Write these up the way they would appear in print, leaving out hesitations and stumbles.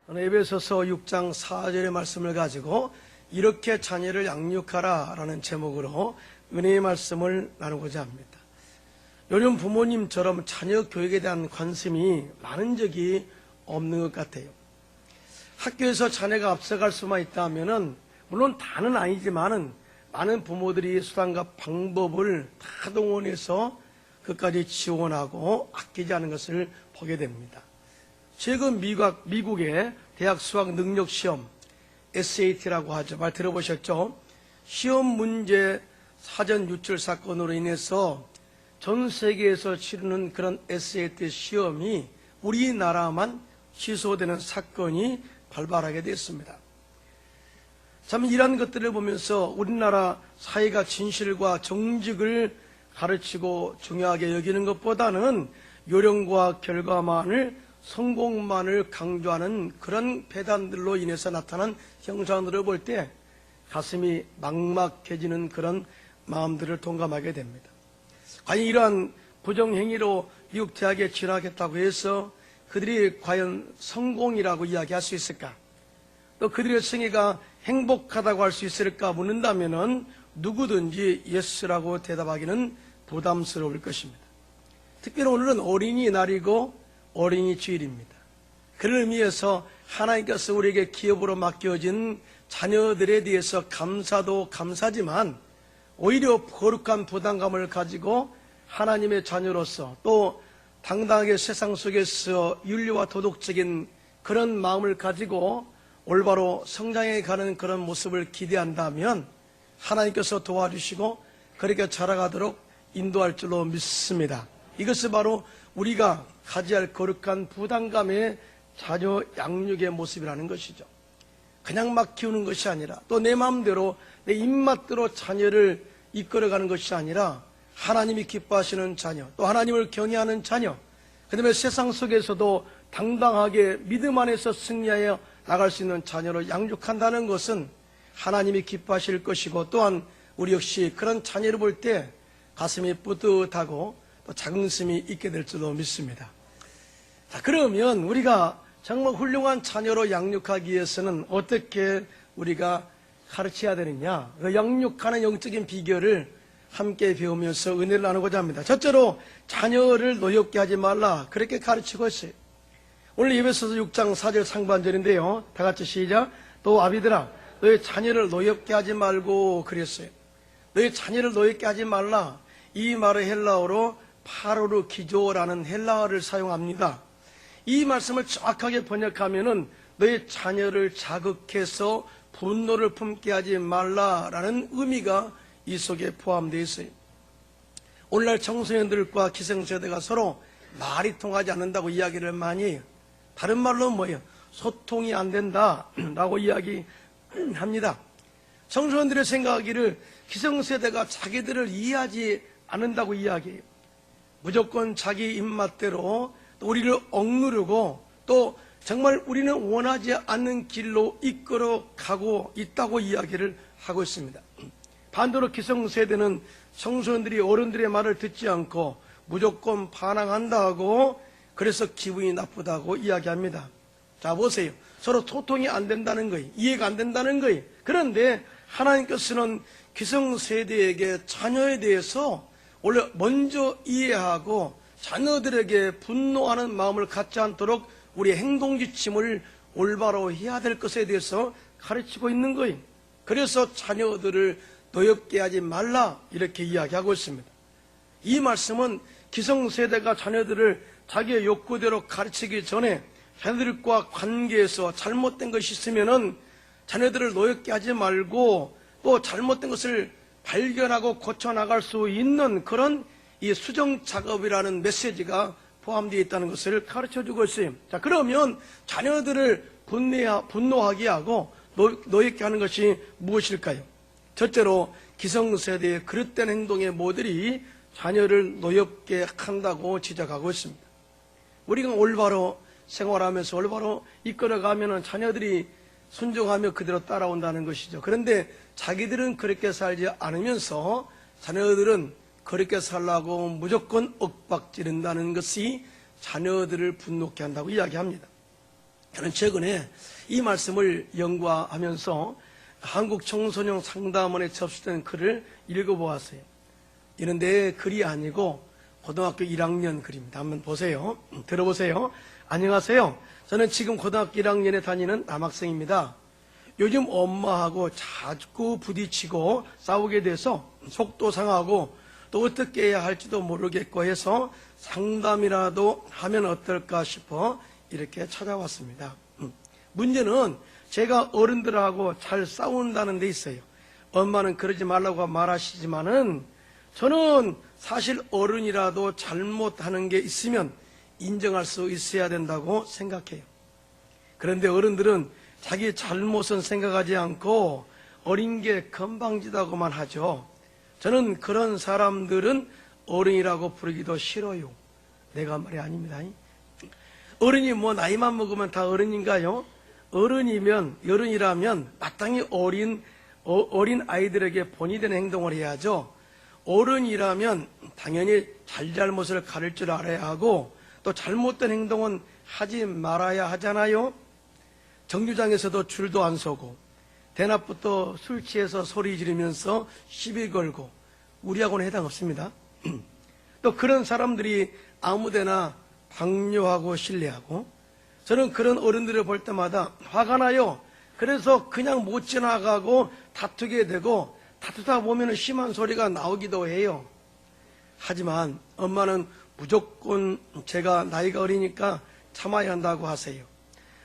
오늘 에베소서 6장 4절의 말씀을 가지고 이렇게 자녀를 양육하라 라는 제목으로 은혜의 말씀을 나누고자 합니다. 요즘 부모님처럼 자녀 교육에 대한 관심이 많은 적이 없는 것 같아요. 학교에서 자녀가 앞서갈 수만 있다면 물론 다는 아니지만은 많은 부모들이 수단과 방법을 다 동원해서 그까지 지원하고 아끼지 않은 것을 보게 됩니다. 최근 미국의 대학 수학 능력 시험 SAT라고 하죠. 말 들어보셨죠? 시험 문제 사전 유출 사건으로 인해서 전 세계에서 치르는 그런 SAT 시험이 우리나라만 취소되는 사건이 발발하게 됐습니다. 참 이런 것들을 보면서 우리나라 사회가 진실과 정직을 가르치고 중요하게 여기는 것보다는 요령과 결과만을 성공만을 강조하는 그런 배단들로 인해서 나타난 형상들을 볼 때 가슴이 막막해지는 그런 마음들을 동감하게 됩니다. 과연 이러한 부정행위로 미국 대학에 진학했다고 해서 그들이 과연 성공이라고 이야기할 수 있을까? 또 그들의 생애가 행복하다고 할 수 있을까 묻는다면은 누구든지 예스라고 대답하기는 부담스러울 것입니다. 특별히 오늘은 어린이날이고 어린이 주일입니다. 그런 의미에서 하나님께서 우리에게 기업으로 맡겨진 자녀들에 대해서 감사도 감사지만 오히려 거룩한 부담감을 가지고 하나님의 자녀로서 또 당당하게 세상 속에서 윤리와 도덕적인 그런 마음을 가지고 올바로 성장해 가는 그런 모습을 기대한다면 하나님께서 도와주시고 그렇게 자라가도록 인도할 줄로 믿습니다. 이것이 바로 우리가 가져야 할 거룩한 부담감의 자녀 양육의 모습이라는 것이죠. 그냥 막 키우는 것이 아니라 또 내 마음대로 내 입맛대로 자녀를 이끌어가는 것이 아니라 하나님이 기뻐하시는 자녀, 또 하나님을 경외하는 자녀, 그 다음에 세상 속에서도 당당하게 믿음 안에서 승리하여 나갈 수 있는 자녀로 양육한다는 것은 하나님이 기뻐하실 것이고 또한 우리 역시 그런 자녀를 볼 때 가슴이 뿌듯하고 또 자긍심이 있게 될 줄로 믿습니다. 자, 그러면 우리가 정말 훌륭한 자녀로 양육하기 위해서는 어떻게 우리가 가르쳐야 되느냐? 그 양육하는 영적인 비결을 함께 배우면서 은혜를 나누고자 합니다. 첫째로 자녀를 노엽게 하지 말라 그렇게 가르치고 있어요. 오늘 에베소서 6장 4절 상반절인데요. 다 같이 시작. 또 아비들아 너의 자녀를 노엽게 하지 말고 그랬어요. 너의 자녀를 노엽게 하지 말라. 이 말을 헬라어로 파로르 기조라는 헬라어를 사용합니다. 이 말씀을 정확하게 번역하면은 너의 자녀를 자극해서 분노를 품게 하지 말라라는 의미가 이 속에 포함되어 있어요. 오늘날 청소년들과 기성세대가 서로 말이 통하지 않는다고 이야기를 많이 해요. 다른 말로 뭐예요? 소통이 안 된다라고 이야기합니다. 청소년들의 생각하기를 기성세대가 자기들을 이해하지 않는다고 이야기해요. 무조건 자기 입맛대로 또 우리를 억누르고 또 정말 우리는 원하지 않는 길로 이끌어 가고 있다고 이야기를 하고 있습니다. 반대로 기성세대는 청소년들이 어른들의 말을 듣지 않고 무조건 반항한다고 그래서 기분이 나쁘다고 이야기합니다. 자 보세요. 서로 소통이 안 된다는 거예요. 이해가 안 된다는 거예요. 그런데 하나님께서는 기성세대에게 자녀에 대해서 원래 먼저 이해하고 자녀들에게 분노하는 마음을 갖지 않도록 우리의 행동 지침을 올바로 해야 될 것에 대해서 가르치고 있는 거예요. 그래서 자녀들을 노엽게 하지 말라 이렇게 이야기하고 있습니다. 이 말씀은 기성세대가 자녀들을 자기의 욕구대로 가르치기 전에 자녀들과 관계에서 잘못된 것이 있으면은 자녀들을 노엽게 하지 말고 또 잘못된 것을 발견하고 고쳐나갈 수 있는 그런 이 수정 작업이라는 메시지가 포함되어 있다는 것을 가르쳐주고 있어요. 자, 그러면 자녀들을 분노하게 하고 노엽게 하는 것이 무엇일까요? 첫째로 기성세대의 그릇된 행동의 모델이 자녀를 노엽게 한다고 지적하고 있습니다. 우리가 올바로 생활하면서 올바로 이끌어가면 자녀들이 순종하며 그대로 따라온다는 것이죠. 그런데 자기들은 그렇게 살지 않으면서 자녀들은 그렇게 살라고 무조건 윽박 지른다는 것이 자녀들을 분노케 한다고 이야기합니다. 저는 최근에 이 말씀을 연구하면서 한국 청소년 상담원에 접수된 글을 읽어보았어요. 이런 내 글이 아니고 고등학교 1학년 글입니다. 한번 보세요. 들어보세요. 안녕하세요. 저는 지금 고등학교 1학년에 다니는 남학생입니다. 요즘 엄마하고 자꾸 부딪히고 싸우게 돼서 속도 상하고 또 어떻게 해야 할지도 모르겠고 해서 상담이라도 하면 어떨까 싶어 이렇게 찾아왔습니다. 문제는 제가 어른들하고 잘 싸운다는 데 있어요. 엄마는 그러지 말라고 말하시지만은 저는 사실 어른이라도 잘못하는 게 있으면 인정할 수 있어야 된다고 생각해요. 그런데 어른들은 자기 잘못은 생각하지 않고 어린 게 건방지다고만 하죠. 저는 그런 사람들은 어른이라고 부르기도 싫어요. 내가 말이 아닙니다. 어른이 뭐 나이만 먹으면 다 어른인가요? 어른이라면 마땅히 어린 아이들에게 본이 되는 행동을 해야죠. 어른이라면 당연히 잘못을 가릴 줄 알아야 하고 또 잘못된 행동은 하지 말아야 하잖아요. 정류장에서도 줄도 안 서고 대낮부터 술 취해서 소리 지르면서 시비 걸고 우리하고는 해당 없습니다. 또 그런 사람들이 아무데나 강요하고 신뢰하고 저는 그런 어른들을 볼 때마다 화가 나요. 그래서 그냥 못 지나가고 다투게 되고 다투다 보면 심한 소리가 나오기도 해요. 하지만 엄마는 무조건 제가 나이가 어리니까 참아야 한다고 하세요.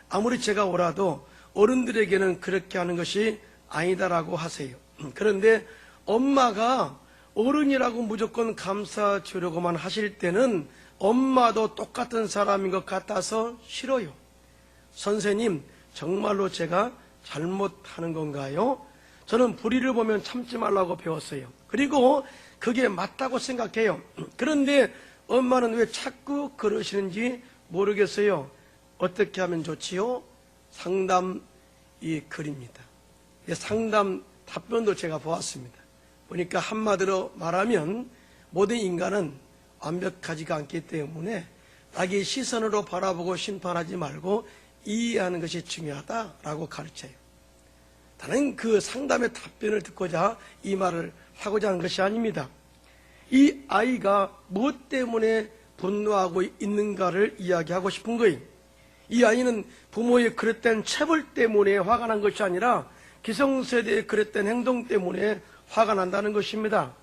아무리 제가 오라도 어른들에게는 그렇게 하는 것이 아니다라고 하세요. 그런데 엄마가 어른이라고 무조건 감싸주려고만 하실 때는 엄마도 똑같은 사람인 것 같아서 싫어요. 선생님, 정말로 제가 잘못하는 건가요? 저는 불의를 보면 참지 말라고 배웠어요. 그리고 그게 맞다고 생각해요. 그런데 엄마는 왜 자꾸 그러시는지 모르겠어요. 어떻게 하면 좋지요? 상담 이 글입니다. 상담 답변도 제가 보았습니다. 보니까 한마디로 말하면 모든 인간은 완벽하지가 않기 때문에 자기 시선으로 바라보고 심판하지 말고 이해하는 것이 중요하다라고 가르쳐요. 다른 그 상담의 답변을 듣고자 이 말을 하고자 하는 것이 아닙니다. 이 아이가 무엇 때문에 분노하고 있는가를 이야기하고 싶은 거예요. 이 아이는 부모의 그릇된 체벌 때문에 화가 난 것이 아니라 기성세대의 그릇된 행동 때문에 화가 난다는 것입니다.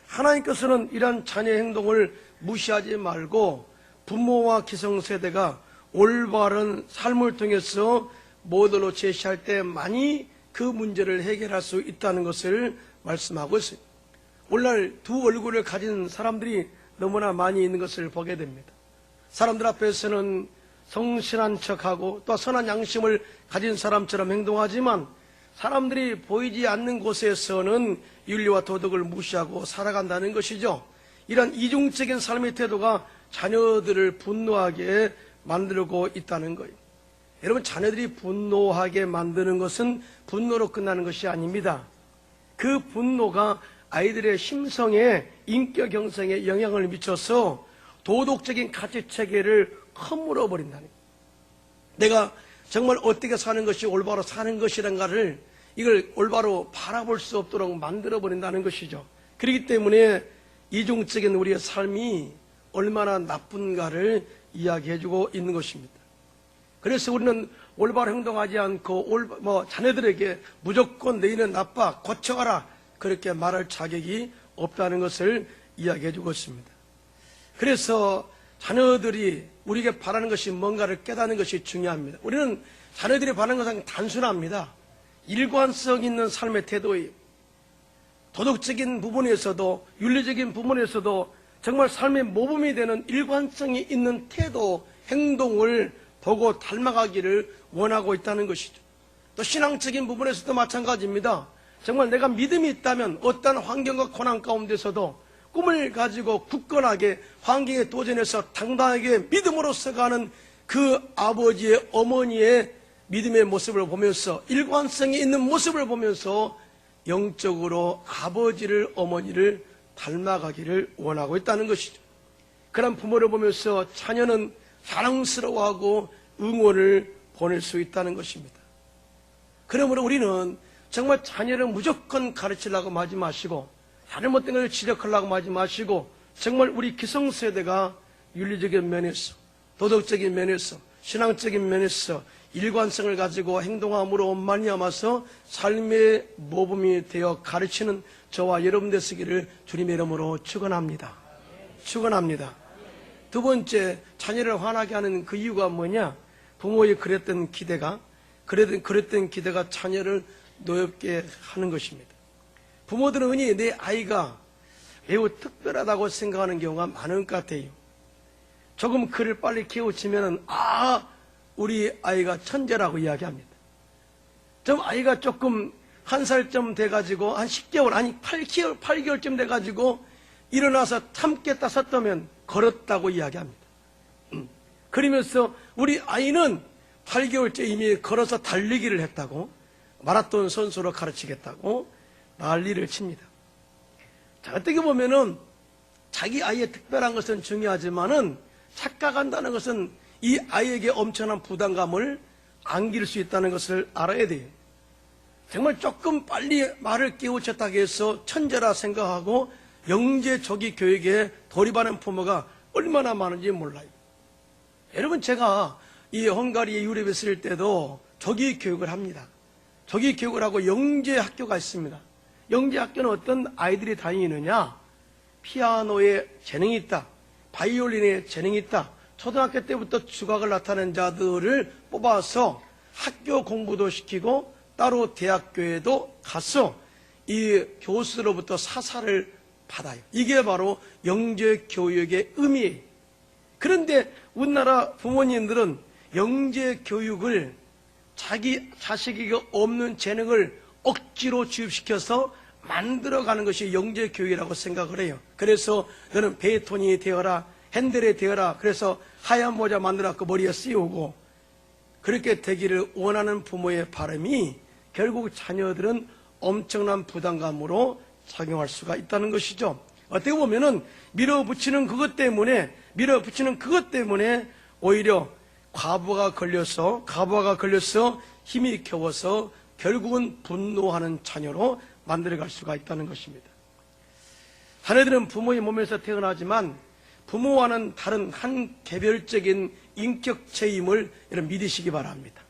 하나님께서는 이러한 자녀의 행동을 무시하지 말고 부모와 기성세대가 올바른 삶을 통해서 모델로 제시할 때 많이 그 문제를 해결할 수 있다는 것을 말씀하고 있어요. 오늘날 두 얼굴을 가진 사람들이 너무나 많이 있는 것을 보게 됩니다. 사람들 앞에서는 성실한 척하고 또 선한 양심을 가진 사람처럼 행동하지만 사람들이 보이지 않는 곳에서는 윤리와 도덕을 무시하고 살아간다는 것이죠. 이런 이중적인 삶의 태도가 자녀들을 분노하게 만들고 있다는 거예요. 여러분, 자녀들이 분노하게 만드는 것은 분노로 끝나는 것이 아닙니다. 그 분노가 아이들의 심성에, 인격 형성에 영향을 미쳐서 도덕적인 가치체계를 허물어 버린다는 거예요. 내가 정말 어떻게 사는 것이 올바로 사는 것이란가를 이걸 올바로 바라볼 수 없도록 만들어 버린다는 것이죠. 그렇기 때문에 이중적인 우리의 삶이 얼마나 나쁜가를 이야기해주고 있는 것입니다. 그래서 우리는 올바로 행동하지 않고 자녀들에게 무조건 너희는 나빠, 고쳐가라 그렇게 말할 자격이 없다는 것을 이야기해주고 있습니다. 그래서 자녀들이 우리에게 바라는 것이 뭔가를 깨닫는 것이 중요합니다. 우리는 자녀들이 바라는 것은 단순합니다. 일관성 있는 삶의 태도예요. 도덕적인 부분에서도 윤리적인 부분에서도 정말 삶의 모범이 되는 일관성이 있는 태도, 행동을 보고 닮아가기를 원하고 있다는 것이죠. 또 신앙적인 부분에서도 마찬가지입니다. 정말 내가 믿음이 있다면 어떠한 환경과 고난 가운데서도 꿈을 가지고 굳건하게 환경에 도전해서 당당하게 믿음으로서 가는 그 아버지의 어머니의 믿음의 모습을 보면서 일관성이 있는 모습을 보면서 영적으로 아버지를 어머니를 닮아가기를 원하고 있다는 것이죠. 그런 부모를 보면서 자녀는 사랑스러워하고 응원을 보낼 수 있다는 것입니다. 그러므로 우리는 정말 자녀를 무조건 가르치려고 하지 마시고 잘못된 것을 지적하려고 하지 마시고 정말 우리 기성세대가 윤리적인 면에서 도덕적인 면에서 신앙적인 면에서 일관성을 가지고 행동함으로 말미암아서 삶의 모범이 되어 가르치는 저와 여러분 되시기를 주님의 이름으로 축원합니다. 축원합니다. 두 번째, 자녀를 화나게 하는 그 이유가 뭐냐? 부모의 그랬던 기대가 자녀를 노엽게 하는 것입니다. 부모들은 흔히 내 아이가 매우 특별하다고 생각하는 경우가 많은 것 같아요. 조금 그를 빨리 깨우치면 우리 아이가 천재라고 이야기합니다. 좀 아이가 조금 한 살쯤 돼가지고 한 10개월 아니 8개월쯤 돼가지고 일어나서 참겠다 섰다면 걸었다고 이야기합니다. 그러면서 우리 아이는 8개월째 이미 걸어서 달리기를 했다고 마라톤 선수로 가르치겠다고 난리를 칩니다. 자, 어떻게 보면은 자기 아이의 특별한 것은 중요하지만은 착각한다는 것은 이 아이에게 엄청난 부담감을 안길 수 있다는 것을 알아야 돼요. 정말 조금 빨리 말을 깨우쳤다고 해서 천재라 생각하고 영재 조기 교육에 돌입하는 부모가 얼마나 많은지 몰라요. 여러분, 제가 이 헝가리 유럽에 있을 때도 조기 교육을 합니다. 조기 교육을 하고 영재 학교가 있습니다. 영재 학교는 어떤 아이들이 다니느냐? 피아노에 재능이 있다, 바이올린에 재능이 있다, 초등학교 때부터 주각을 나타낸 자들을 뽑아서 학교 공부도 시키고 따로 대학교에도 가서 이 교수로부터 사사를 받아요. 이게 바로 영재 교육의 의미예요. 그런데 우리나라 부모님들은 영재 교육을 자기 자식에게 없는 재능을 억지로 주입시켜서 만들어가는 것이 영재 교육이라고 생각을 해요. 그래서 너는 베토벤이 되어라, 핸델이 되어라. 그래서 하얀 모자 만들어갖고 머리에 씌우고 그렇게 되기를 원하는 부모의 바람이 결국 자녀들은 엄청난 부담감으로 작용할 수가 있다는 것이죠. 어떻게 보면은 밀어붙이는 그것 때문에 오히려 과부하가 걸려서 힘이 겨워서 결국은 분노하는 자녀로 만들어갈 수가 있다는 것입니다. 자녀들은 부모의 몸에서 태어나지만 부모와는 다른 한 개별적인 인격체임을 여러분 믿으시기 바랍니다.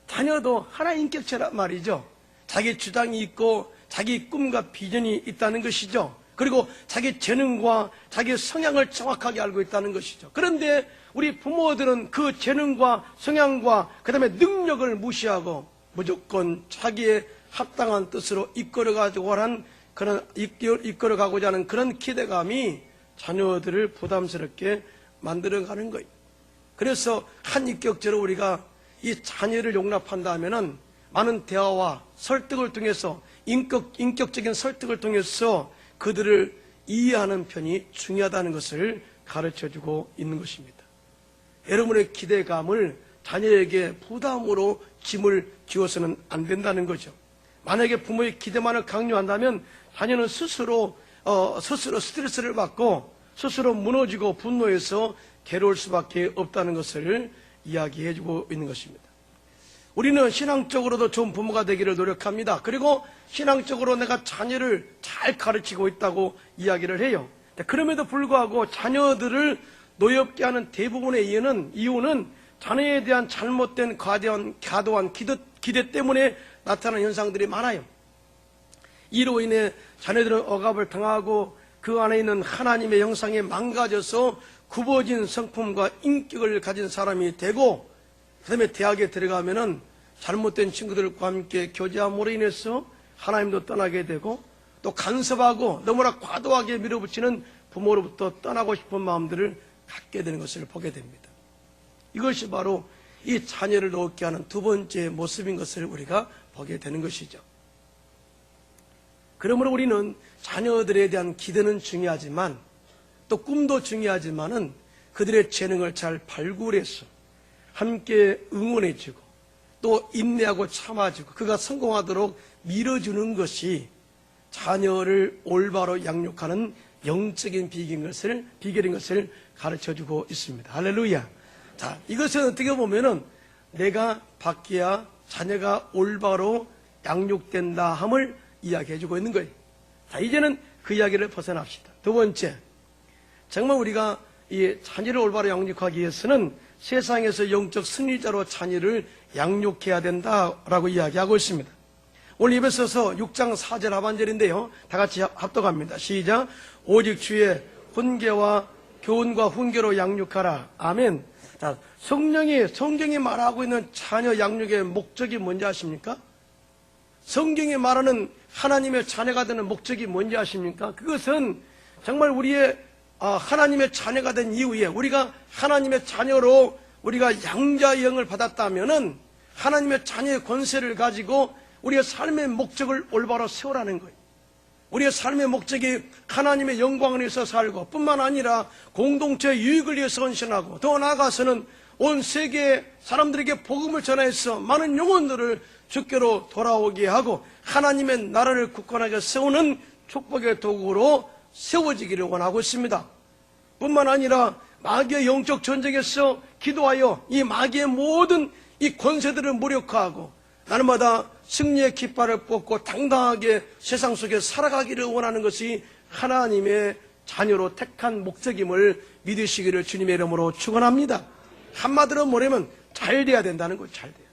자녀도 하나의 인격체란 말이죠. 자기 주장이 있고 자기 꿈과 비전이 있다는 것이죠. 그리고 자기 재능과 자기 성향을 정확하게 알고 있다는 것이죠. 그런데 우리 부모들은 그 재능과 성향과 그 다음에 능력을 무시하고 무조건 자기의 합당한 뜻으로 이끌어가고자 하는 그런 기대감이 자녀들을 부담스럽게 만들어가는 거예요. 그래서 한 인격체로 우리가 이 자녀를 용납한다면은 많은 대화와 설득을 통해서 인격적인 설득을 통해서 그들을 이해하는 편이 중요하다는 것을 가르쳐주고 있는 것입니다. 여러분의 기대감을 자녀에게 부담으로 짐을 지어서는 안 된다는 거죠. 만약에 부모의 기대만을 강요한다면 자녀는 스스로 스트레스를 받고 스스로 무너지고 분노해서 괴로울 수밖에 없다는 것을 이야기해주고 있는 것입니다. 우리는 신앙적으로도 좋은 부모가 되기를 노력합니다. 그리고 신앙적으로 내가 자녀를 잘 가르치고 있다고 이야기를 해요. 그럼에도 불구하고 자녀들을 노엽게 하는 대부분의 이유는 자녀에 대한 잘못된 과도한 기대 때문에 나타나는 현상들이 많아요. 이로 인해 자녀들은 억압을 당하고 그 안에 있는 하나님의 형상에 망가져서 굽어진 성품과 인격을 가진 사람이 되고, 그 다음에 대학에 들어가면은 잘못된 친구들과 함께 교제함으로 인해서 하나님도 떠나게 되고, 또 간섭하고 너무나 과도하게 밀어붙이는 부모로부터 떠나고 싶은 마음들을 갖게 되는 것을 보게 됩니다. 이것이 바로 이 자녀를 놓게 하는 두 번째 모습인 것을 우리가 보게 되는 것이죠. 그러므로 우리는 자녀들에 대한 기대는 중요하지만 또 꿈도 중요하지만은 그들의 재능을 잘 발굴해서 함께 응원해주고 또 인내하고 참아주고 그가 성공하도록 밀어주는 것이 자녀를 올바로 양육하는 영적인 비결인 것을 가르쳐주고 있습니다. 할렐루야. 자, 이것은 어떻게 보면은 내가 바뀌어야 자녀가 올바로 양육된다 함을 이야기해주고 있는 거예요. 자, 이제는 그 이야기를 벗어납시다. 두 번째, 정말 우리가 이 자녀를 올바로 양육하기 위해서는 세상에서 영적 승리자로 자녀를 양육해야 된다라고 이야기하고 있습니다. 오늘 에베소서 6장 4절 하반절인데요. 다 같이 합독합니다. 시작. 오직 주의 훈계와 교훈과 훈계로 양육하라. 아멘. 자, 성경이 말하고 있는 자녀 양육의 목적이 뭔지 아십니까? 성경이 말하는 하나님의 자녀가 되는 목적이 뭔지 아십니까? 그것은 정말 우리의 하나님의 자녀가 된 이후에 우리가 하나님의 자녀로 우리가 양자의 영을 받았다면은 하나님의 자녀의 권세를 가지고 우리의 삶의 목적을 올바로 세우라는 거예요. 우리의 삶의 목적이 하나님의 영광을 위해서 살고 뿐만 아니라 공동체의 유익을 위해서 헌신하고 더 나아가서는 온 세계 사람들에게 복음을 전해서 많은 영혼들을 주께로 돌아오게 하고 하나님의 나라를 굳건하게 세우는 축복의 도구로 세워지기를 원하고 있습니다. 뿐만 아니라 마귀의 영적 전쟁에서 기도하여 이 마귀의 모든 이 권세들을 무력화하고 날마다 승리의 깃발을 뽑고 당당하게 세상 속에 살아가기를 원하는 것이 하나님의 자녀로 택한 목적임을 믿으시기를 주님의 이름으로 축원합니다. 한마디로 뭐냐면 잘 돼야 된다는 거죠. 잘 돼요.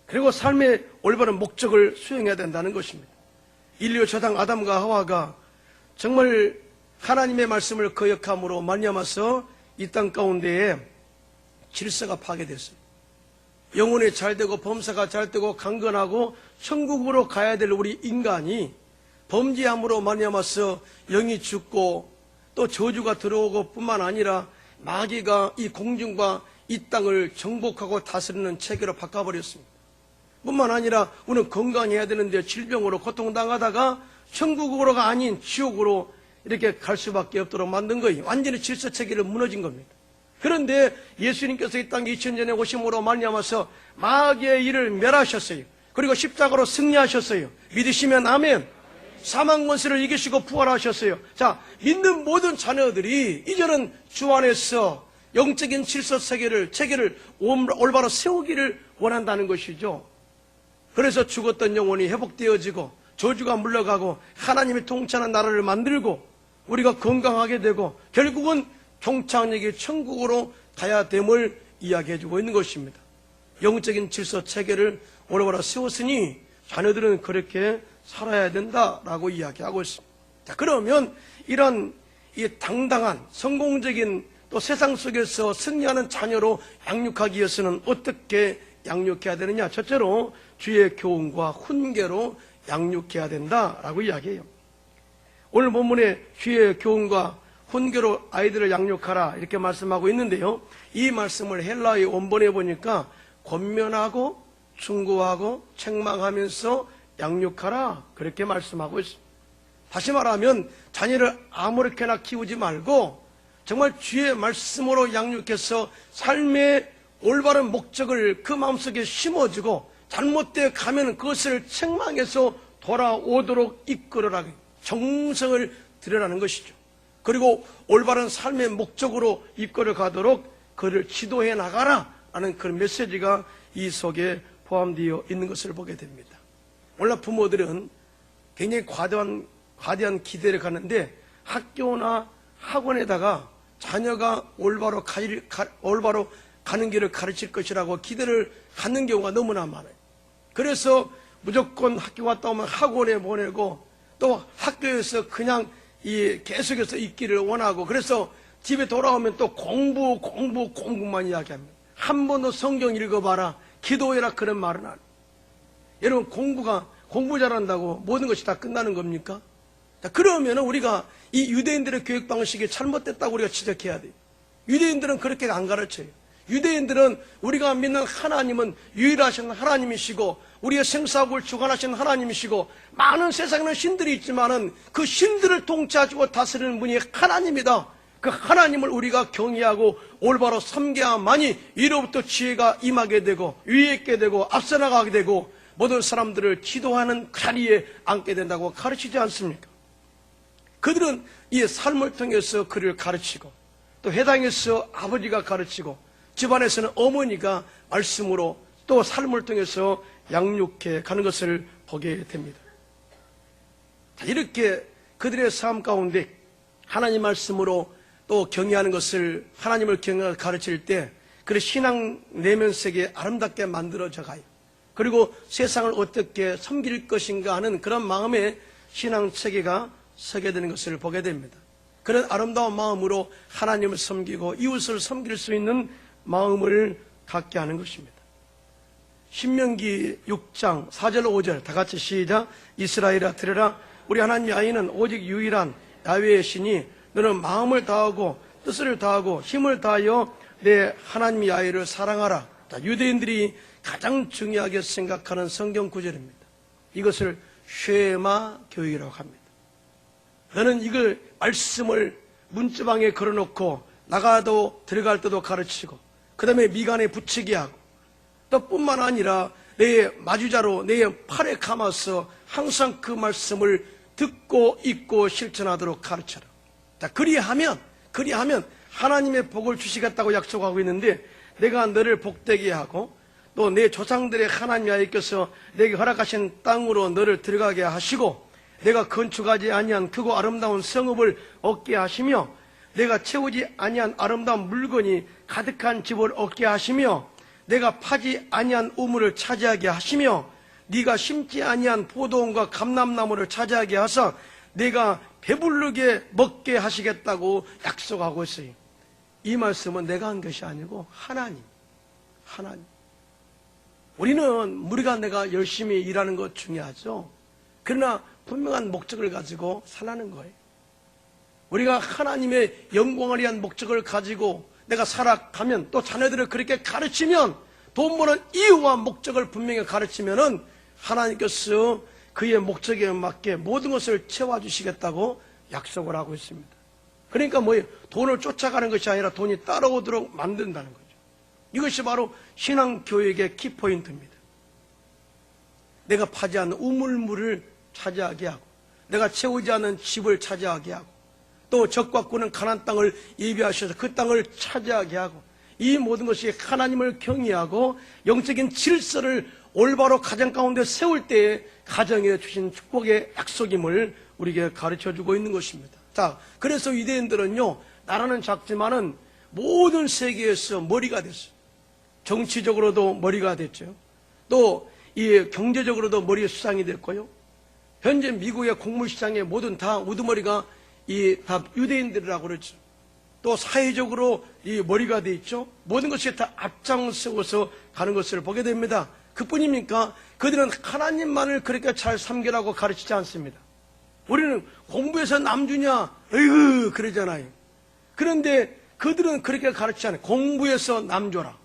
그리고 삶의 올바른 목적을 수행해야 된다는 것입니다. 인류 초당 아담과 하와가 정말 하나님의 말씀을 거역함으로 말미암아서 이 땅 가운데에 질서가 파괴됐어요. 영혼이 잘되고 범사가 잘되고 강건하고 천국으로 가야 될 우리 인간이 범죄함으로 말미암아서 영이 죽고 또 저주가 들어오고 뿐만 아니라 마귀가 이 공중과 이 땅을 정복하고 다스리는 체계로 바꿔버렸습니다. 뿐만 아니라 우리는 건강해야 되는데 질병으로 고통당하다가 천국으로가 아닌 지옥으로 이렇게 갈 수밖에 없도록 만든 거예요. 완전히 질서체계를 무너진 겁니다. 그런데 예수님께서 이 땅에 2000년에 오심으로 말미암아서 마귀의 일을 멸하셨어요. 그리고 십자가로 승리하셨어요. 믿으시면 아멘. 사망 권세를 이기시고 부활하셨어요. 자, 믿는 모든 자녀들이 이제는 주 안에서 영적인 질서 체계를 올바로 세우기를 원한다는 것이죠. 그래서 죽었던 영혼이 회복되어지고 저주가 물러가고 하나님의 통치하는 나라를 만들고 우리가 건강하게 되고 결국은 종착역이 천국으로 가야 됨을 이야기해주고 있는 것입니다. 영적인 질서 체계를 올바로 세웠으니 자녀들은 그렇게 살아야 된다라고 이야기하고 있습니다. 자, 그러면 이런 이 당당한 성공적인 또 세상 속에서 승리하는 자녀로 양육하기 위해서는 어떻게 양육해야 되느냐? 첫째로 주의 교훈과 훈계로 양육해야 된다라고 이야기해요. 오늘 본문에 주의 교훈과 훈계로 아이들을 양육하라 이렇게 말씀하고 있는데요. 이 말씀을 헬라의 원본에 보니까 권면하고 충고하고 책망하면서 양육하라 그렇게 말씀하고 있습니다. 다시 말하면 자녀를 아무렇게나 키우지 말고 정말 주의 말씀으로 양육해서 삶의 올바른 목적을 그 마음속에 심어주고 잘못되어 가면 그것을 책망해서 돌아오도록 이끌어라. 정성을 들여라는 것이죠. 그리고 올바른 삶의 목적으로 이끌어 가도록 그를 지도해 나가라 라는 그런 메시지가 이 속에 포함되어 있는 것을 보게 됩니다. 오늘날 부모들은 굉장히 과대한 기대를 갖는데 학교나 학원에다가 자녀가 올바로 가는 길을 가르칠 것이라고 기대를 갖는 경우가 너무나 많아요. 그래서 무조건 학교 갔다 오면 학원에 보내고 또 학교에서 그냥 계속해서 있기를 원하고 그래서 집에 돌아오면 또 공부만 이야기합니다. 한 번도 성경 읽어봐라, 기도해라 그런 말은 안 해요. 여러분 공부 잘한다고 모든 것이 다 끝나는 겁니까? 자, 그러면 우리가 이 유대인들의 교육 방식이 잘못됐다고 우리가 지적해야 돼요. 유대인들은 그렇게 안 가르쳐요. 유대인들은 우리가 믿는 하나님은 유일하신 하나님이시고 우리의 생사국을 주관하신 하나님이시고 많은 세상에는 신들이 있지만은 그 신들을 통치하시고 다스리는 분이 하나님이다. 그 하나님을 우리가 경외하고 올바로 섬겨야만이 이로부터 지혜가 임하게 되고 위에 있게 되고 앞서 나가게 되고 모든 사람들을 지도하는 자리에 앉게 된다고 가르치지 않습니까? 그들은 이 삶을 통해서 그를 가르치고 또 회당에서 아버지가 가르치고 집안에서는 어머니가 말씀으로 또 삶을 통해서 양육해 가는 것을 보게 됩니다. 이렇게 그들의 삶 가운데 하나님 말씀으로 또 경외하는 것을, 하나님을 경외하는 가르칠 때 그 신앙 내면 세계에 아름답게 만들어져 가요. 그리고 세상을 어떻게 섬길 것인가 하는 그런 마음의 신앙 체계가 서게 되는 것을 보게 됩니다. 그런 아름다운 마음으로 하나님을 섬기고 이웃을 섬길 수 있는 마음을 갖게 하는 것입니다. 신명기 6장 4절 5절 다 같이 시작. 이스라엘아 들으라. 우리 하나님의 아이는 오직 유일한 야훼의 신이 너는 마음을 다하고 뜻을 다하고 힘을 다하여 내 하나님의 아이를 사랑하라. 유대인들이 가장 중요하게 생각하는 성경 구절입니다. 이것을 쉐마 교육이라고 합니다. 너는 이걸 말씀을 문지방에 걸어놓고 나가도 들어갈 때도 가르치고 그 다음에 미간에 붙이게 하고 또 뿐만 아니라 내 마주자로 내 팔에 감아서 항상 그 말씀을 듣고 읽고 실천하도록 가르쳐라. 자, 그리하면 하나님의 복을 주시겠다고 약속하고 있는데 내가 너를 복되게 하고 또 내 조상들의 하나님 아버지께서 내게 허락하신 땅으로 너를 들어가게 하시고 내가 건축하지 아니한 크고 아름다운 성읍을 얻게 하시며 내가 채우지 아니한 아름다운 물건이 가득한 집을 얻게 하시며 내가 파지 아니한 우물을 차지하게 하시며 네가 심지 아니한 포도원과 감람나무를 차지하게 하사 내가 배부르게 먹게 하시겠다고 약속하고 있어요. 이 말씀은 내가 한 것이 아니고 하나님. 우리가 내가 열심히 일하는 것 중요하죠. 그러나 분명한 목적을 가지고 살라는 거예요. 우리가 하나님의 영광을 위한 목적을 가지고 내가 살아가면 또 자녀들을 그렇게 가르치면 돈 버는 이유와 목적을 분명히 가르치면은 하나님께서 그의 목적에 맞게 모든 것을 채워주시겠다고 약속을 하고 있습니다. 그러니까 뭐예요? 돈을 쫓아가는 것이 아니라 돈이 따라오도록 만든다는 거죠. 이것이 바로 신앙교육의 키포인트입니다. 내가 파지 않는 우물물을 차지하게 하고 내가 채우지 않은 집을 차지하게 하고 또 적과 꾸는 가나안 땅을 예비하셔서 그 땅을 차지하게 하고 이 모든 것이 하나님을 경외하고 영적인 질서를 올바로 가정 가운데 세울 때에 가정에 주신 축복의 약속임을 우리에게 가르쳐주고 있는 것입니다. 자, 그래서 유대인들은요, 나라는 작지만은 모든 세계에서 머리가 됐어요. 정치적으로도 머리가 됐죠. 또 이 경제적으로도 머리의 수상이 됐고요. 현재 미국의 곡물시장의 모든 다 우두머리가 다 유대인들이라고 그러죠. 또 사회적으로 이 머리가 돼 있죠. 모든 것이 다 앞장서서 가는 것을 보게 됩니다. 그뿐입니까? 그들은 하나님만을 그렇게 잘 섬기라고 가르치지 않습니다. 우리는 공부해서 남주냐, 으이그 그러잖아요. 그런데 그들은 그렇게 가르치지 않아요. 공부해서 남줘라.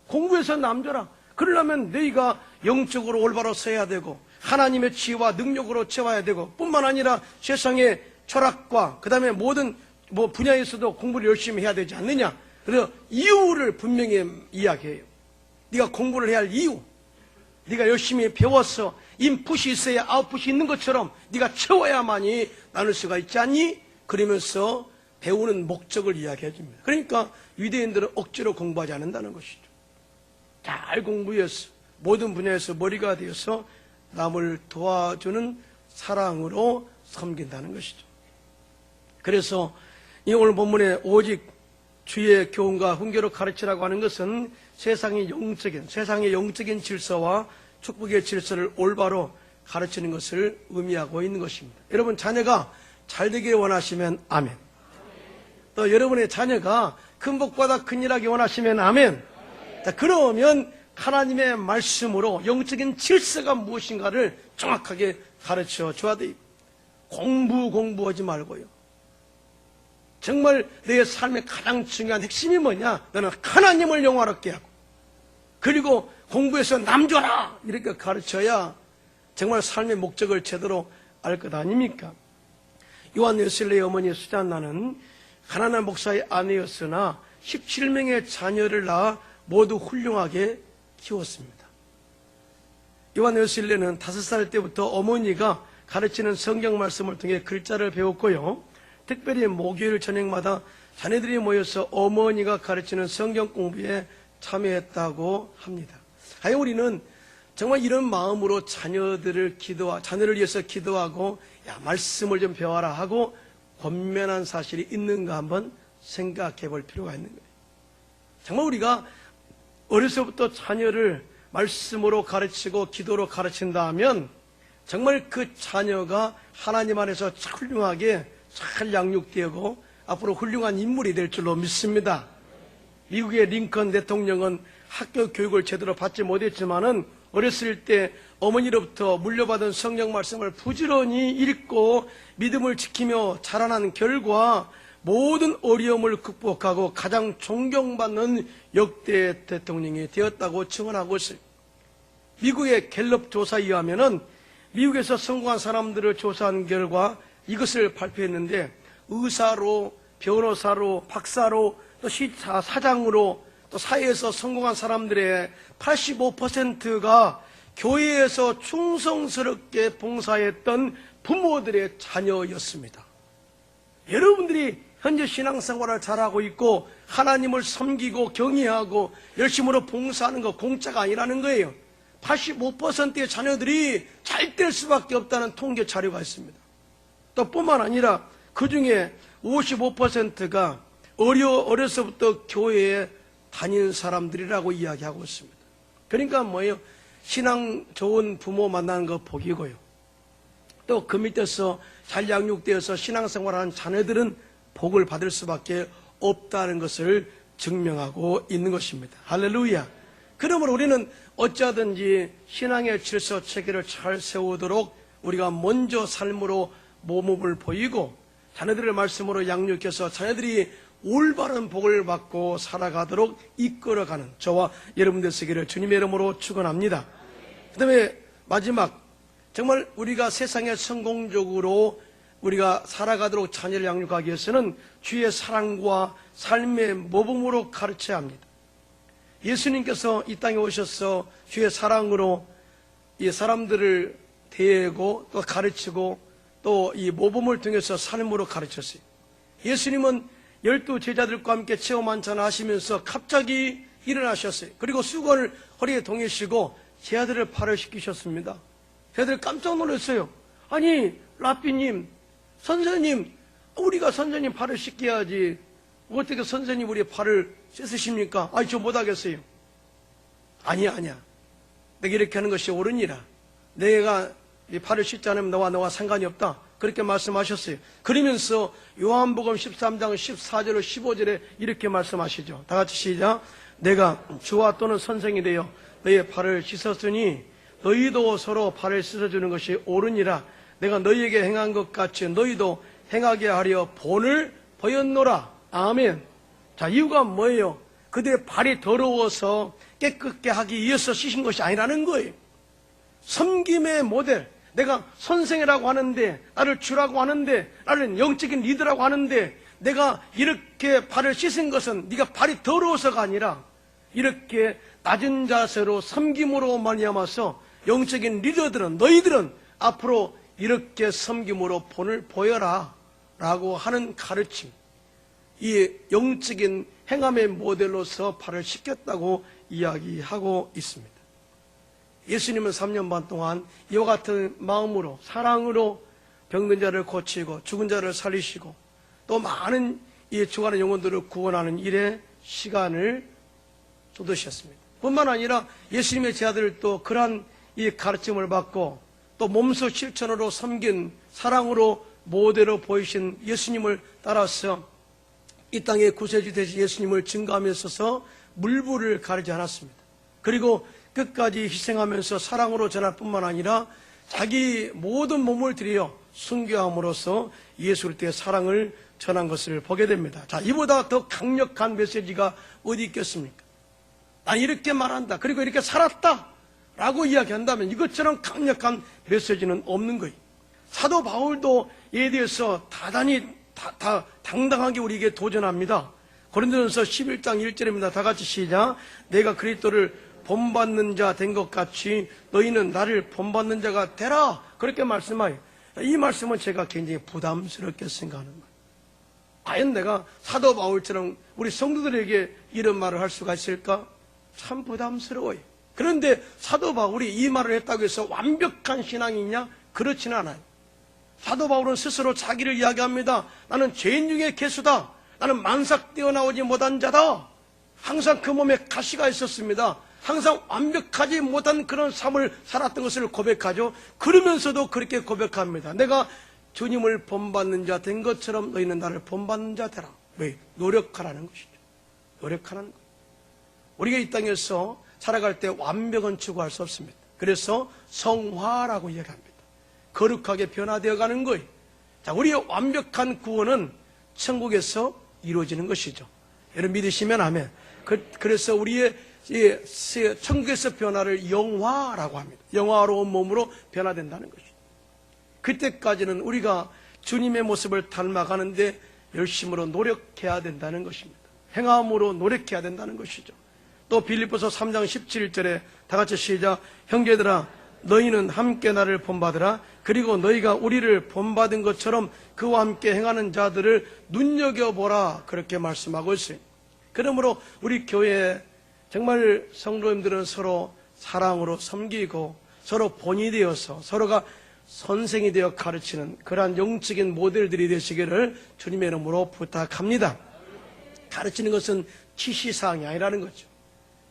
공부해서 남줘라. 그러려면 너희가 영적으로 올바로 서야 되고 하나님의 지혜와 능력으로 채워야 되고 뿐만 아니라 세상의 철학과 그 다음에 모든 분야에서도 공부를 열심히 해야 되지 않느냐. 그래서 이유를 분명히 이야기해요. 네가 공부를 해야 할 이유, 네가 열심히 배워서 인풋이 있어야 아웃풋이 있는 것처럼 네가 채워야만이 나눌 수가 있지 않니? 그러면서 배우는 목적을 이야기해 줍니다. 그러니까 유대인들은 억지로 공부하지 않는다는 것이죠. 잘 공부해서 모든 분야에서 머리가 되어서 남을 도와주는 사랑으로 섬긴다는 것이죠. 그래서 이 오늘 본문에 오직 주의 교훈과 훈계로 가르치라고 하는 것은 세상의 영적인 질서와 축복의 질서를 올바로 가르치는 것을 의미하고 있는 것입니다. 여러분 자녀가 잘 되길 원하시면 아멘. 또 여러분의 자녀가 큰 복받아 큰일하기 원하시면 아멘. 자, 그러면 하나님의 말씀으로 영적인 질서가 무엇인가를 정확하게 가르쳐 줘야 돼요. 공부하지 말고요. 정말 내 삶의 가장 중요한 핵심이 뭐냐? 너는 하나님을 영화롭게 하고 그리고 공부해서 남줘라 이렇게 가르쳐야 정말 삶의 목적을 제대로 알 것 아닙니까? 요한 웨슬레의 어머니 수잔나는 가난한 목사의 아내였으나 17명의 자녀를 낳아 모두 훌륭하게 키웠습니다. 요한 웨슬레는 5살 때부터 어머니가 가르치는 성경 말씀을 통해 글자를 배웠고요. 특별히 목요일 저녁마다 자녀들이 모여서 어머니가 가르치는 성경 공부에 참여했다고 합니다. 하여 우리는 정말 이런 마음으로 자녀를 위해서 기도하고, 야, 말씀을 좀 배워라 하고 권면한 사실이 있는가 한번 생각해 볼 필요가 있는 거예요. 정말 우리가 어려서부터 자녀를 말씀으로 가르치고 기도로 가르친다 하면 정말 그 자녀가 하나님 안에서 훌륭하게 잘 양육되고 앞으로 훌륭한 인물이 될 줄로 믿습니다. 미국의 링컨 대통령은 학교 교육을 제대로 받지 못했지만은 어렸을 때 어머니로부터 물려받은 성경 말씀을 부지런히 읽고 믿음을 지키며 자라난 결과 모든 어려움을 극복하고 가장 존경받는 역대 대통령이 되었다고 증언하고 있어요. 미국의 갤럽 조사에 의하면은 미국에서 성공한 사람들을 조사한 결과 이것을 발표했는데, 의사로, 변호사로, 박사로, 또 사장으로, 또 사회에서 성공한 사람들의 85%가 교회에서 충성스럽게 봉사했던 부모들의 자녀였습니다. 여러분들이 현재 신앙생활을 잘하고 있고 하나님을 섬기고 경외하고 열심으로 봉사하는 거 공짜가 아니라는 거예요. 85%의 자녀들이 잘 될 수밖에 없다는 통계 자료가 있습니다. 또 뿐만 아니라 그 중에 55%가 어려서부터 교회에 다니는 사람들이라고 이야기하고 있습니다. 그러니까 뭐예요? 신앙 좋은 부모 만나는 거 복이고요. 또 그 밑에서 잘 양육되어서 신앙생활하는 자녀들은 복을 받을 수밖에 없다는 것을 증명하고 있는 것입니다. 할렐루야. 그러므로 우리는 어찌하든지 신앙의 질서 체계를 잘 세우도록 우리가 먼저 삶으로 모범을 보이고 자녀들을 말씀으로 양육해서 자녀들이 올바른 복을 받고 살아가도록 이끌어가는 저와 여러분들 되기를 주님의 이름으로 축원합니다. 그 다음에 마지막, 정말 우리가 세상에 성공적으로 우리가 살아가도록 자녀를 양육하기 위해서는 주의 사랑과 삶의 모범으로 가르쳐야 합니다. 예수님께서 이 땅에 오셔서 주의 사랑으로 이 사람들을 대하고 또 가르치고 또 이 모범을 통해서 삶으로 가르쳤어요. 예수님은 12 제자들과 함께 체험한잔 하시면서 갑자기 일어나셨어요. 그리고 수건을 허리에 동이시고 제 아들을 발을 씻기셨습니다. 제 아들이 깜짝 놀랐어요. 아니, 라삐님, 선생님, 우리가 선생님 발을 씻겨야지 어떻게 선생님 우리 발을 씻으십니까? 아니, 저 못하겠어요. 아니야. 내가 이렇게 하는 것이 옳으니라. 내가 네 발을 씻지 않으면 너와 상관이 없다. 그렇게 말씀하셨어요. 그러면서 요한복음 13장 14절 15절에 이렇게 말씀하시죠. 다 같이 시작. 내가 주와 또는 선생이 되어 너희의 발을 씻었으니 너희도 서로 발을 씻어주는 것이 옳으니라. 내가 너희에게 행한 것 같이 너희도 행하게 하려 본을 보였노라. 아멘. 자, 이유가 뭐예요? 그들의 발이 더러워서 깨끗게 하기 위해서 씻은 것이 아니라는 거예요. 섬김의 모델. 내가 선생이라고 하는데, 나를 주라고 하는데, 나를 영적인 리더라고 하는데, 내가 이렇게 발을 씻은 것은 네가 발이 더러워서가 아니라 이렇게 낮은 자세로 섬김으로 말미암아서 영적인 리더들은, 너희들은 앞으로 이렇게 섬김으로 본을 보여라 라고 하는 가르침, 이 영적인 행함의 모델로서 발을 씻겼다고 이야기하고 있습니다. 예수님은 3년 반 동안 이와 같은 마음으로, 사랑으로 병든 자를 고치고 죽은 자를 살리시고 또 많은 이 죽어가는 영혼들을 구원하는 일에 시간을 쏟으셨습니다. 뿐만 아니라 예수님의 제자들도 그러한 이 가르침을 받고 또 몸소 실천으로 섬긴, 사랑으로 모델로 보이신 예수님을 따라서 이 땅에 구세주 되신 예수님을 증거하며 있어서 물부를 가리지 않았습니다. 그리고 끝까지 희생하면서 사랑으로 전할 뿐만 아니라 자기 모든 몸을 들여 순교함으로써 예수 그리스도의 사랑을 전한 것을 보게 됩니다. 자, 이보다 더 강력한 메시지가 어디 있겠습니까? 난 이렇게 말한다, 그리고 이렇게 살았다 라고 이야기한다면 이것처럼 강력한 메시지는 없는 거예요. 사도 바울도 이에 대해서 당당하게 우리에게 도전합니다. 고린도전서 11장 1절입니다. 다 같이 시작. 내가 그리스도를 본받는 자 된 것 같이 너희는 나를 본받는 자가 되라. 그렇게 말씀하여, 이 말씀은 제가 굉장히 부담스럽게 생각하는 거예요. 과연 내가 사도 바울처럼 우리 성도들에게 이런 말을 할 수가 있을까? 참 부담스러워요. 그런데 사도 바울이 이 말을 했다고 해서 완벽한 신앙이 있냐? 그렇지는 않아요. 사도 바울은 스스로 자기를 이야기합니다. 나는 죄인 중에 괴수다. 나는 만삭 뛰어나오지 못한 자다. 항상 그 몸에 가시가 있었습니다. 항상 완벽하지 못한 그런 삶을 살았던 것을 고백하죠. 그러면서도 그렇게 고백합니다. 내가 주님을 본받는 자 된 것처럼 너희는 나를 본받는 자 되라. 왜? 노력하라는 것이죠. 노력하라는 것. 우리가 이 땅에서 살아갈 때 완벽은 추구할 수 없습니다. 그래서 성화라고 이야기합니다. 거룩하게 변화되어 가는 거예요. 자, 우리의 완벽한 구원은 천국에서 이루어지는 것이죠. 여러분 믿으시면 아멘. 그래서 우리의 천국에서 변화를 영화라고 합니다. 영화로운 몸으로 변화된다는 것이죠. 그때까지는 우리가 주님의 모습을 닮아가는데 열심으로 노력해야 된다는 것입니다. 행함으로 노력해야 된다는 것이죠. 또 빌립보서 3장 17절에 다 같이 시작. 형제들아 너희는 함께 나를 본받으라. 그리고 너희가 우리를 본받은 것처럼 그와 함께 행하는 자들을 눈여겨보라. 그렇게 말씀하고 있어요. 그러므로 우리 교회에 정말 성도님들은 서로 사랑으로 섬기고 서로 본이 되어서 서로가 선생이 되어 가르치는 그러한 영적인 모델들이 되시기를 주님의 이름으로 부탁합니다. 가르치는 것은 지시사항이 아니라는 거죠.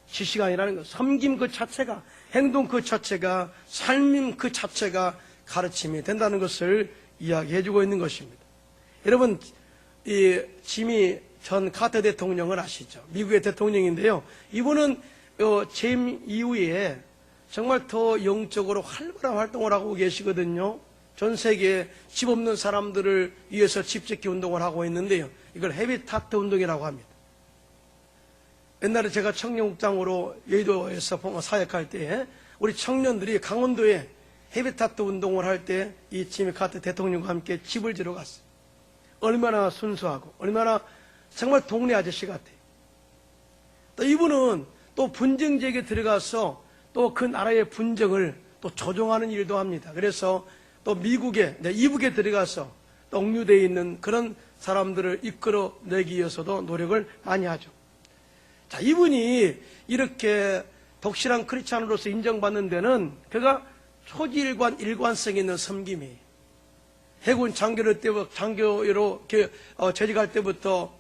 지시가 아니라는 것. 섬김 그 자체가, 행동 그 자체가, 삶임 그 자체가 가르침이 된다는 것을 이야기해주고 있는 것입니다. 여러분, 이 지미 전 카터 대통령을 아시죠? 미국의 대통령인데요. 이분은 재임 이후에 정말 더 영적으로 활발한 활동을 하고 계시거든요. 전 세계에 집 없는 사람들을 위해서 집 짓기 운동을 하고 있는데요. 이걸 헤비타트 운동이라고 합니다. 옛날에 제가 청년국장으로 여의도에서 사역할 때 우리 청년들이 강원도에 헤비타트 운동을 할 때 이 지미 카터 대통령과 함께 집을 지러 갔어요. 얼마나 순수하고 얼마나 정말 동네 아저씨 같아요. 또 이분은 또 분쟁 지역에 들어가서 또 그 나라의 분쟁을 또 조정하는 일도 합니다. 그래서 또 미국에, 이북에 들어가서 또 억류되어 있는 그런 사람들을 이끌어내기 위해서도 노력을 많이 하죠. 자, 이분이 이렇게 독실한 크리스찬으로서 인정받는 데는 그가 초지일관, 일관성 있는 섬김이에요. 해군 장교로 재직할 때부터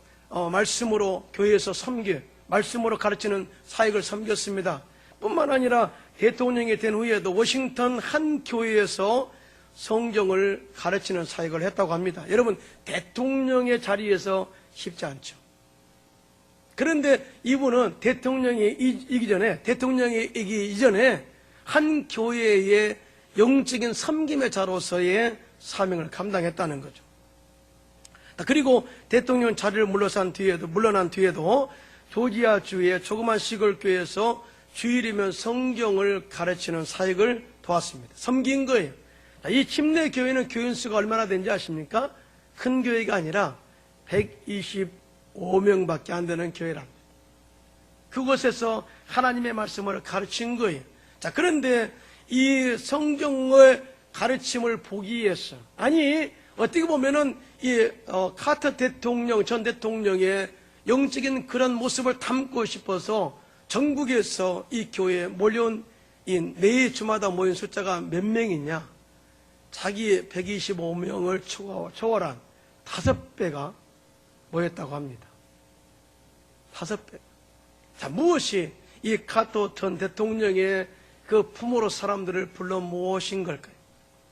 말씀으로 교회에서 섬겨, 말씀으로 가르치는 사역을 섬겼습니다. 뿐만 아니라 대통령이 된 후에도 워싱턴 한 교회에서 성경을 가르치는 사역을 했다고 합니다. 여러분, 대통령의 자리에서 쉽지 않죠. 그런데 이분은 대통령이 이기 이전에 한 교회의 영적인 섬김의 자로서의 사명을 감당했다는 거죠. 그리고 대통령 자리를 물러난 뒤에도 조지아주의 조그만 시골 교회에서 주일이면 성경을 가르치는 사역을 도왔습니다. 섬긴 거예요. 이 침례 교회는 교인 수가 얼마나 되는지 아십니까? 큰 교회가 아니라 125명밖에 안 되는 교회랍니다. 그곳에서 하나님의 말씀을 가르친 거예요. 자, 그런데 이 성경의 가르침을 보기 위해서, 아니 어떻게 보면은 이 카터 대통령, 전 대통령의 영적인 그런 모습을 담고 싶어서 전국에서 이 교회에 몰려온 이 매 주마다 모인 숫자가 몇 명이냐? 자기 125명을 초월한 5배가 모였다고 합니다. 5배. 자, 무엇이 이 카터 전 대통령의 그 품으로 사람들을 불러 모으신 걸까요?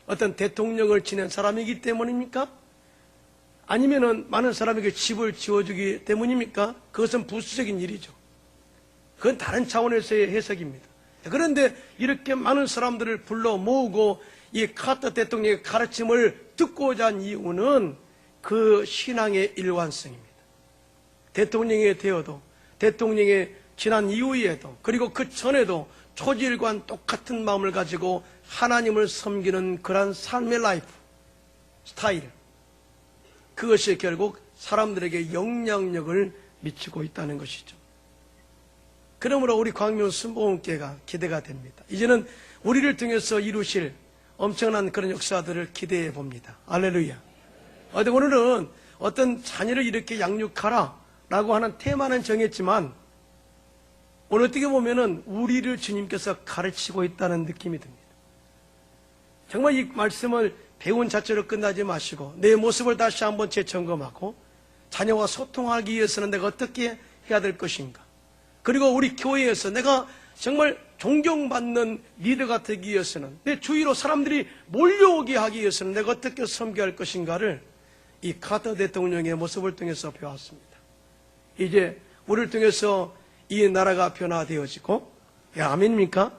어떤 대통령을 지낸 사람이기 때문입니까? 아니면은 많은 사람에게 집을 지어주기 때문입니까? 그것은 부수적인 일이죠. 그건 다른 차원에서의 해석입니다. 그런데 이렇게 많은 사람들을 불러 모으고 이 카터 대통령의 가르침을 듣고자 한 이유는 그 신앙의 일관성입니다. 대통령이 되어도, 대통령이 지난 이후에도, 그리고 그 전에도 초지일관 똑같은 마음을 가지고 하나님을 섬기는 그러한 삶의 라이프 스타일, 그것이 결국 사람들에게 영향력을 미치고 있다는 것이죠. 그러므로 우리 광명 순복음교회가 기대가 됩니다. 이제는 우리를 통해서 이루실 엄청난 그런 역사들을 기대해 봅니다. 할렐루야. 오늘은 어떤 자녀를 이렇게 양육하라라고 하는 테마는 정했지만 오늘 어떻게 보면은 우리를 주님께서 가르치고 있다는 느낌이 듭니다. 정말 이 말씀을 배운 자체로 끝나지 마시고 내 모습을 다시 한번 재점검하고 자녀와 소통하기 위해서는 내가 어떻게 해야 될 것인가. 그리고 우리 교회에서 내가 정말 존경받는 리더가 되기 위해서는 내 주위로 사람들이 몰려오게 하기 위해서는 내가 어떻게 섬겨야 할 것인가를 이 카터 대통령의 모습을 통해서 배웠습니다. 이제 우리를 통해서 이 나라가 변화되어지고, 아멘입니까?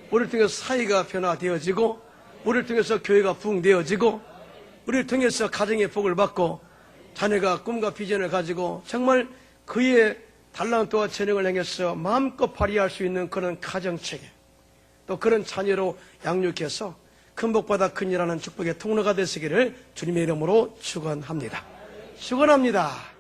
우리를 통해서 사회가 변화되어지고, 우리를 통해서 교회가 부흥되어지고, 우리를 통해서 가정의 복을 받고 자녀가 꿈과 비전을 가지고 정말 그의 달란트와 재능을 행해서 마음껏 발휘할 수 있는 그런 가정체계, 또 그런 자녀로 양육해서 큰 복받아 큰 일하는 축복의 통로가 되시기를 주님의 이름으로 축원합니다. 축원합니다.